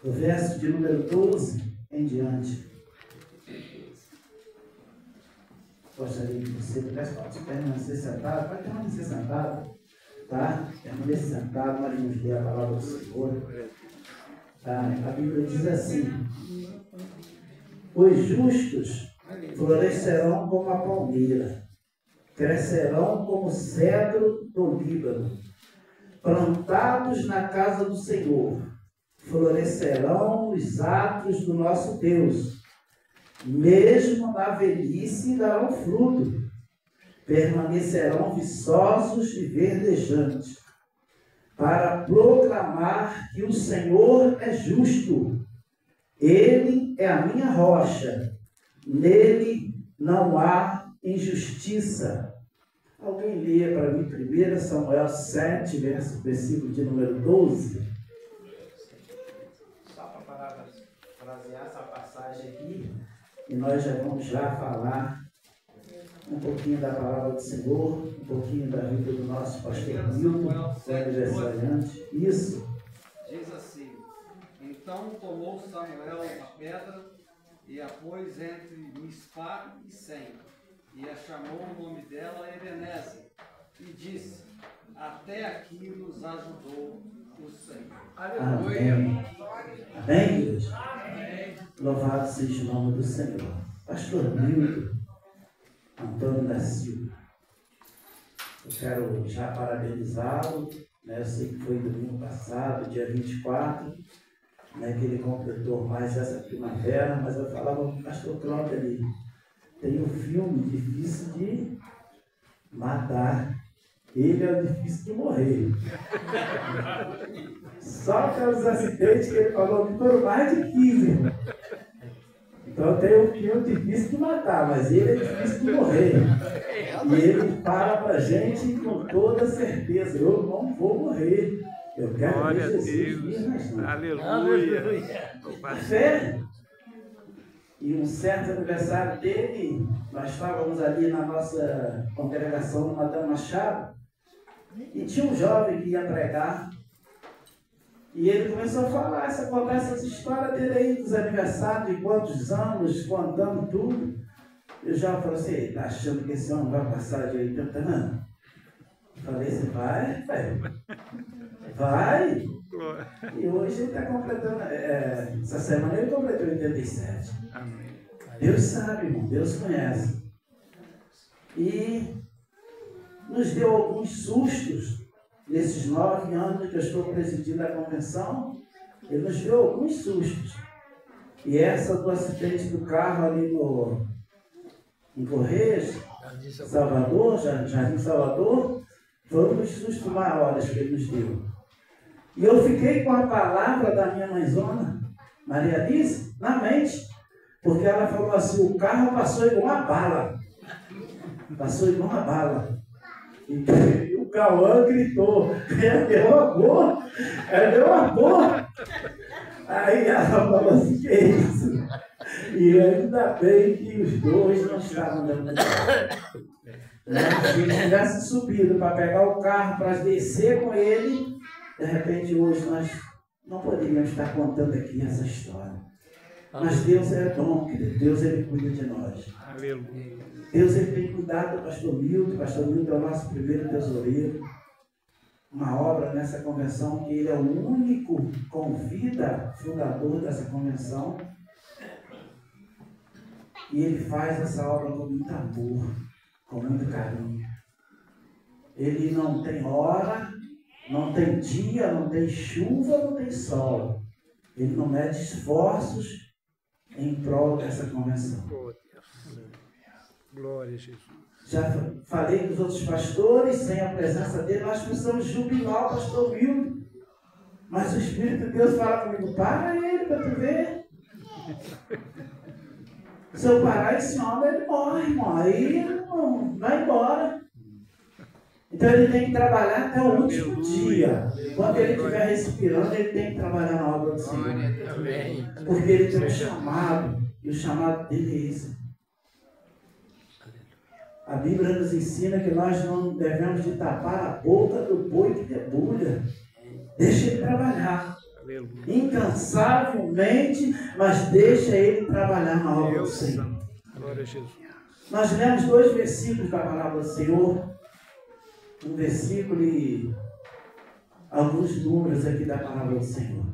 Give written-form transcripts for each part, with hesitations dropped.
do verso de número 12 em diante. Gostaria que você pudesse permanecer sentado, pode permanecer sentado, tá? Permanecer sentado, nós vamos ler a palavra do Senhor. Tá? A Bíblia diz assim: os justos florescerão como a palmeira, crescerão como o cedro do Líbano, plantados na casa do Senhor, florescerão os atos do nosso Deus. Mesmo na velhice darão fruto, permanecerão viçosos e verdejantes, para proclamar que o Senhor é justo. Ele é a minha rocha, nele não há injustiça. Alguém lê para mim 1 Samuel 7, versículo de número 12. Só para parafrasear essa passagem aqui. E nós já vamos falar um pouquinho da palavra do Senhor, um pouquinho da vida do nosso pastor Milton, aniversariante. Isso. Diz assim: então tomou Samuel uma pedra e a pôs entre Mispá e Sem, e a chamou o nome dela Ebenezer, e disse: até aqui nos ajudou o Senhor. Aleluia. Amém, Deus? Amém. Louvado seja o nome do Senhor. Pastor Milton Antônio da Silva, eu quero já parabenizá-lo, né? Eu sei que foi domingo passado, dia 24, né, que ele completou mais essa primavera, mas eu falava com o pastor Cláudio ali, tem um filme difícil de matar, ele é o difícil de morrer. Só pelos acidentes que ele falou que foram mais de 15, irmão. Então tem um filme difícil de matar, mas ele é difícil de morrer. E ele fala para a gente com toda certeza: eu não vou morrer. Eu quero ver Jesus vir nas nuvens. Aleluia. Fé. E um certo aniversário dele, nós estávamos ali na nossa congregação no Madame Machado, e tinha um jovem que ia pregar. E ele começou a falar, contar essas histórias dele aí, dos aniversários, de quantos anos, contando tudo. Eu já falei assim: está achando que esse homem vai passar de 80 anos? Eu falei assim: vai, velho. Vai. E hoje ele está completando, essa semana ele completou 87. Amém. Deus sabe, irmão, Deus conhece. E nos deu alguns sustos. Nesses 9 anos que eu estou presidindo a convenção, ele nos deu alguns sustos. E essa do acidente do carro ali em Correios, Salvador, Jardim Salvador, foi um dos sustos maiores que ele nos deu. E eu fiquei com a palavra da minha mãezona, Maria Alice, na mente, porque ela falou assim: o carro passou igual uma bala. Passou igual uma bala. E o Cauã gritou: ela deu uma boa. Aí ela falou assim: que é isso? E ainda bem que os dois não estavam dando certo. Se eles tivessem subido para pegar o carro, para descer com ele, de repente hoje nós não poderíamos estar contando aqui essa história. Mas Deus é bom, querido. Deus, ele cuida de nós. Aleluia. Deus, ele tem cuidado do pastor Milton. O pastor Milton é o nosso primeiro tesoureiro. Uma obra nessa convenção que ele é o único convida, fundador dessa convenção. E ele faz essa obra com muito amor, com muito carinho. Ele não tem hora, não tem dia, não tem chuva, não tem sol. Ele não mede esforços em prol dessa convenção. Glória a Jesus. Já falei dos outros pastores, sem a presença dele, nós precisamos jubilar o pastor Milton. Mas o Espírito de Deus fala comigo: para ele para tu ver. Se eu parar esse homem, ele morre, irmão. Aí ele não vai embora. Então ele tem que trabalhar até o último dia. Quando ele estiver respirando, ele tem que trabalhar na obra do Senhor. Porque ele tem um chamado. E o chamado dele é esse. A Bíblia nos ensina que nós não devemos de tapar a boca do boi que debulha. Deixa ele trabalhar. incansavelmente, mas deixa ele trabalhar na obra do Senhor. Glória a Jesus. Nós lemos 2 versículos da palavra do Senhor, um versículo e alguns números aqui da palavra do Senhor.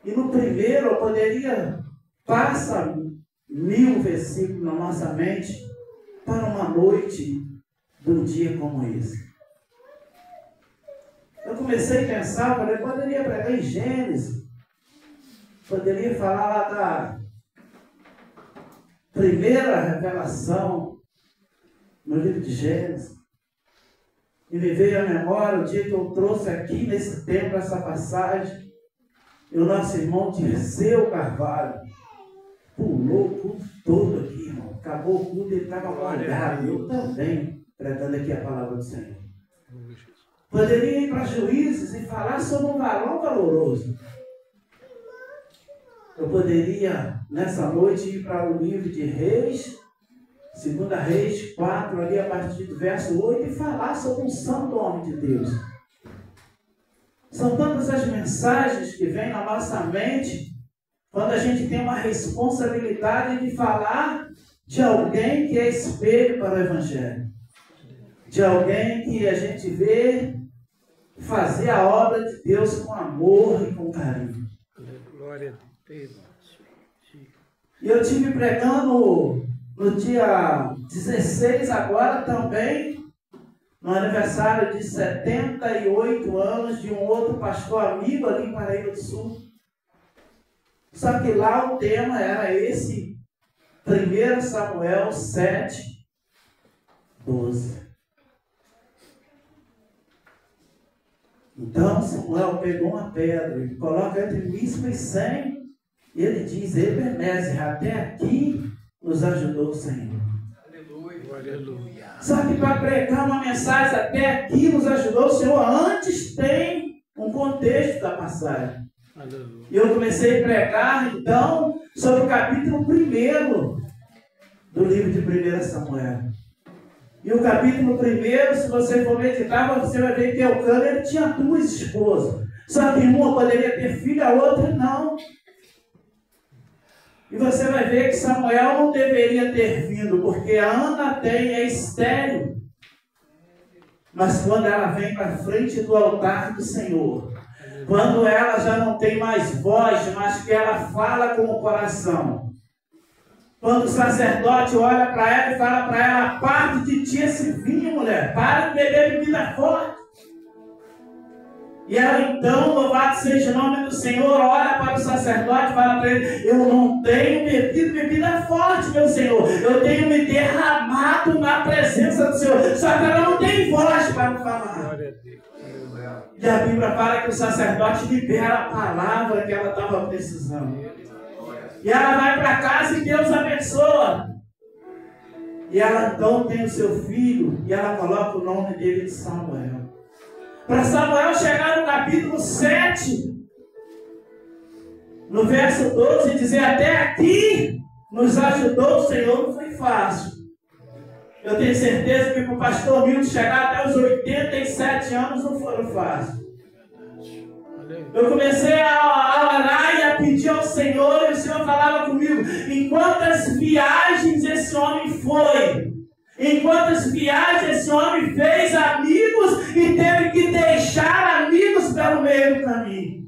E no primeiro eu poderia passar 1000 versículos na nossa mente para uma noite de um dia como esse. Eu comecei a pensar, falei, eu poderia pregar em Gênesis, poderia falar lá da primeira revelação no livro de Gênesis. E me veio à memória o dia que eu trouxe aqui nesse tempo essa passagem. E o nosso irmão Dirceu Carvalho pulou o culto todo aqui, irmão. Acabou o culto, ele estava molhado. Eu também, pregando aqui a palavra do Senhor. Poderia ir para Juízes e falar sobre um varão valoroso. Eu poderia, nessa noite, ir para o livro de Reis, 2 Reis 4, ali a partir do verso 8, e falar sobre um santo homem de Deus. São tantas as mensagens que vêm na nossa mente quando a gente tem uma responsabilidade de falar de alguém que é espelho para o Evangelho. De alguém que a gente vê fazer a obra de Deus com amor e com carinho. Glória a Deus. E eu estive pregando no dia 16 agora também, no aniversário de 78 anos de um outro pastor amigo ali em Paraíba do Sul. Só que lá o tema era esse, 1 Samuel 7, 12. Então Samuel pegou uma pedra e coloca entre Mispa e Sem, e ele diz, Ebenezer, até aqui nos ajudou o Senhor. Aleluia. Só que para pregar uma mensagem até aqui nos ajudou o Senhor, antes tem um contexto da passagem. Aleluia. E eu comecei a pregar, então, sobre o capítulo 1 do livro de 1 Samuel. E o capítulo 1, se você for meditar, você vai ver que Eucana, ele tinha 2 esposas. Só que uma poderia ter filho, a outra não. E você vai ver que Samuel não deveria ter vindo, porque a Ana é estéril. Mas quando ela vem para frente do altar do Senhor, quando ela já não tem mais voz, mas que ela fala com o coração, quando o sacerdote olha para ela e fala para ela, aparte de ti esse vinho, mulher, para de beber bebida forte. E ela então, louvado seja o nome do Senhor, olha para o sacerdote e fala para ele, eu não tenho bebido bebida forte, meu Senhor, eu tenho me derramado na presença do Senhor, só que ela não tem voz para falar. E a Bíblia fala que o sacerdote libera a palavra que ela estava precisando. E ela vai para casa e Deus abençoa. E ela então tem o seu filho, e ela coloca o nome dele de Samuel. Para Samuel chegar no capítulo 7, no verso 12, e dizer, até aqui nos ajudou o Senhor, não foi fácil. Eu tenho certeza que para o pastor Milton chegar até os 87 anos não foram fáceis. Eu comecei a orar e a pedir ao Senhor, e o Senhor falava comigo, em quantas viagens esse homem foi, em quantas viagens esse homem fez amigos e teve que deixar amigos pelo meio do caminho.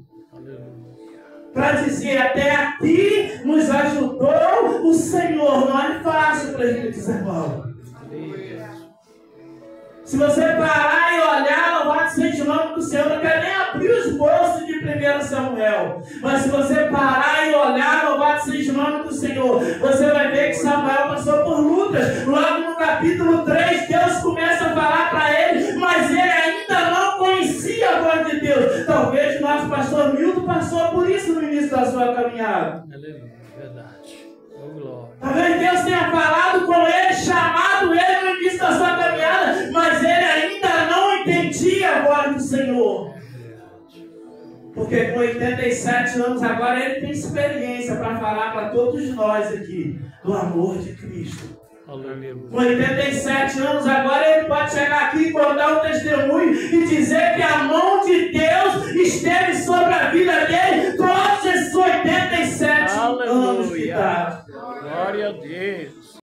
Para dizer, até aqui nos ajudou o Senhor. Não é fácil para a gente dizer, irmão. Se você parar e olhar, louvado seja o nome do Senhor, não quero nem abrir os bolsos de 1 Samuel. Mas se você parar e olhar, louvado seja o nome do Senhor, você vai ver que Samuel passou por lutas. Logo no capítulo 3, Deus começa a falar para ele, mas ele ainda não conhecia a voz de Deus. Talvez o nosso pastor Milton passou por isso no início da sua caminhada. Verdade. Glória. Talvez Deus tenha falado com ele, chamado ele no início da sua caminhada, mas ele ainda não entendia a voz do Senhor. Porque com 87 anos agora ele tem experiência para falar para todos nós aqui do amor de Cristo. Com 87 anos agora ele pode chegar aqui e contar um testemunho e dizer que a mão de Deus esteve Tá. Glória a Deus.